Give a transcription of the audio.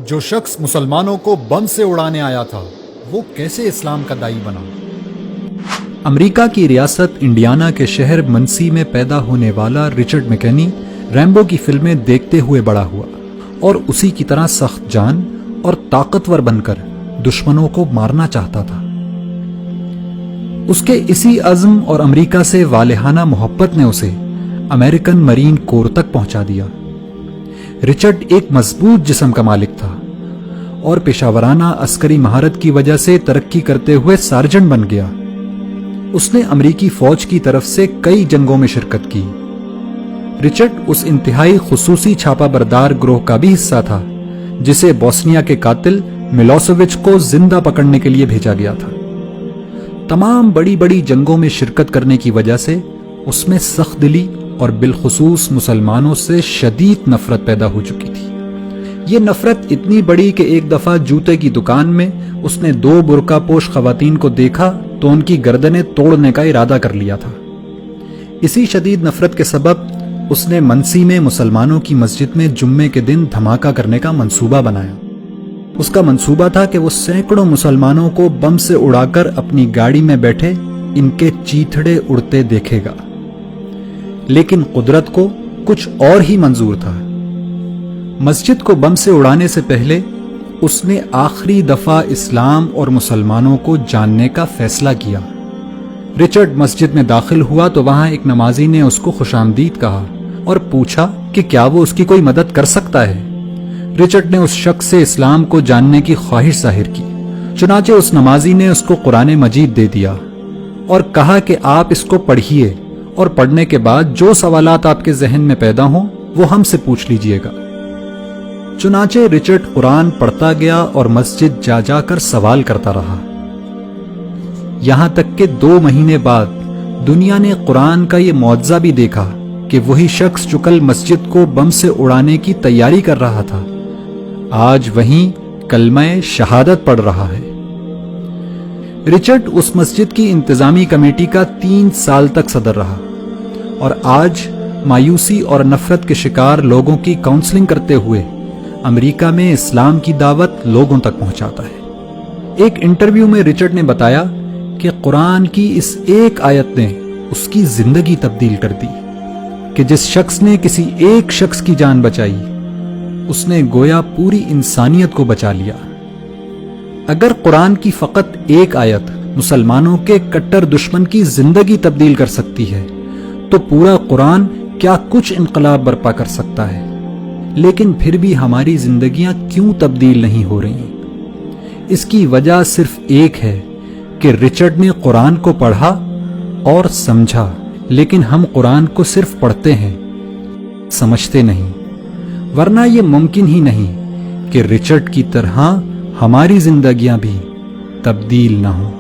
جو شخص مسلمانوں کو بم سے اڑانے آیا تھا وہ کیسے اسلام کا داعی بنا؟ امریکہ کی ریاست انڈیانا کے شہر منسی میں پیدا ہونے والا رچرڈ میکنی ریمبو کی فلمیں دیکھتے ہوئے بڑا ہوا اور اسی کی طرح سخت جان اور طاقتور بن کر دشمنوں کو مارنا چاہتا تھا۔ اس کے اسی عزم اور امریکہ سے والہانہ محبت نے اسے امریکن مرین کور تک پہنچا دیا۔ رچرڈ ایک مضبوط جسم کا مالک تھا اور پیشہ ورانہ عسکری مہارت کی وجہ سے ترقی کرتے ہوئے سارجنٹ بن گیا۔ اس نے امریکی فوج کی طرف سے کئی جنگوں میں شرکت کی۔ رچرڈ اس انتہائی خصوصی چھاپا بردار گروہ کا بھی حصہ تھا جسے بوسنیا کے قاتل ملوسیوچ کو زندہ پکڑنے کے لیے بھیجا گیا تھا۔ تمام بڑی بڑی جنگوں میں شرکت کرنے کی وجہ سے اس میں سخت دلی اور بالخصوص مسلمانوں سے شدید نفرت پیدا ہو چکی تھی۔ یہ نفرت اتنی بڑی کہ ایک دفعہ جوتے کی دکان میں اس نے 2 برقع پوش خواتین کو دیکھا تو ان کی گردنیں توڑنے کا ارادہ کر لیا تھا۔ اسی شدید نفرت کے سبب اس نے منسی میں مسلمانوں کی مسجد میں جمعے کے دن دھماکہ کرنے کا منصوبہ بنایا۔ اس کا منصوبہ تھا کہ وہ سینکڑوں مسلمانوں کو بم سے اڑا کر اپنی گاڑی میں بیٹھے ان کے چیتھڑے اڑتے دیکھے گا، لیکن قدرت کو کچھ اور ہی منظور تھا۔ مسجد کو بم سے اڑانے سے پہلے اس نے آخری دفعہ اسلام اور مسلمانوں کو جاننے کا فیصلہ کیا۔ رچرڈ مسجد میں داخل ہوا تو وہاں ایک نمازی نے اس کو خوش آمدید کہا اور پوچھا کہ کیا وہ اس کی کوئی مدد کر سکتا ہے۔ رچرڈ نے اس شخص سے اسلام کو جاننے کی خواہش ظاہر کی، چنانچہ اس نمازی نے اس کو قرآن مجید دے دیا اور کہا کہ آپ اس کو پڑھیے اور پڑھنے کے بعد جو سوالات آپ کے ذہن میں پیدا ہوں وہ ہم سے پوچھ لیجئے گا۔ چنانچہ رچرڈ قرآن پڑھتا گیا اور مسجد جا جا کر سوال کرتا رہا، یہاں تک کہ 2 مہینے بعد دنیا نے قرآن کا یہ معجزہ بھی دیکھا کہ وہی شخص جو کل مسجد کو بم سے اڑانے کی تیاری کر رہا تھا آج وہیں کلمہ شہادت پڑھ رہا ہے۔ رچرڈ اس مسجد کی انتظامی کمیٹی کا 3 سال تک صدر رہا اور آج مایوسی اور نفرت کے شکار لوگوں کی کاؤنسلنگ کرتے ہوئے امریکہ میں اسلام کی دعوت لوگوں تک پہنچاتا ہے۔ ایک انٹرویو میں رچرڈ نے بتایا کہ قرآن کی اس ایک آیت نے اس کی زندگی تبدیل کر دی کہ جس شخص نے کسی ایک شخص کی جان بچائی اس نے گویا پوری انسانیت کو بچا لیا۔ اگر قرآن کی فقط ایک آیت مسلمانوں کے کٹر دشمن کی زندگی تبدیل کر سکتی ہے تو پورا قرآن کیا کچھ انقلاب برپا کر سکتا ہے۔ لیکن پھر بھی ہماری زندگیاں کیوں تبدیل نہیں ہو رہی؟ اس کی وجہ صرف ایک ہے کہ رچرڈ نے قرآن کو پڑھا اور سمجھا، لیکن ہم قرآن کو صرف پڑھتے ہیں، سمجھتے نہیں، ورنہ یہ ممکن ہی نہیں کہ رچرڈ کی طرح ہماری زندگیاں بھی تبدیل نہ ہوں۔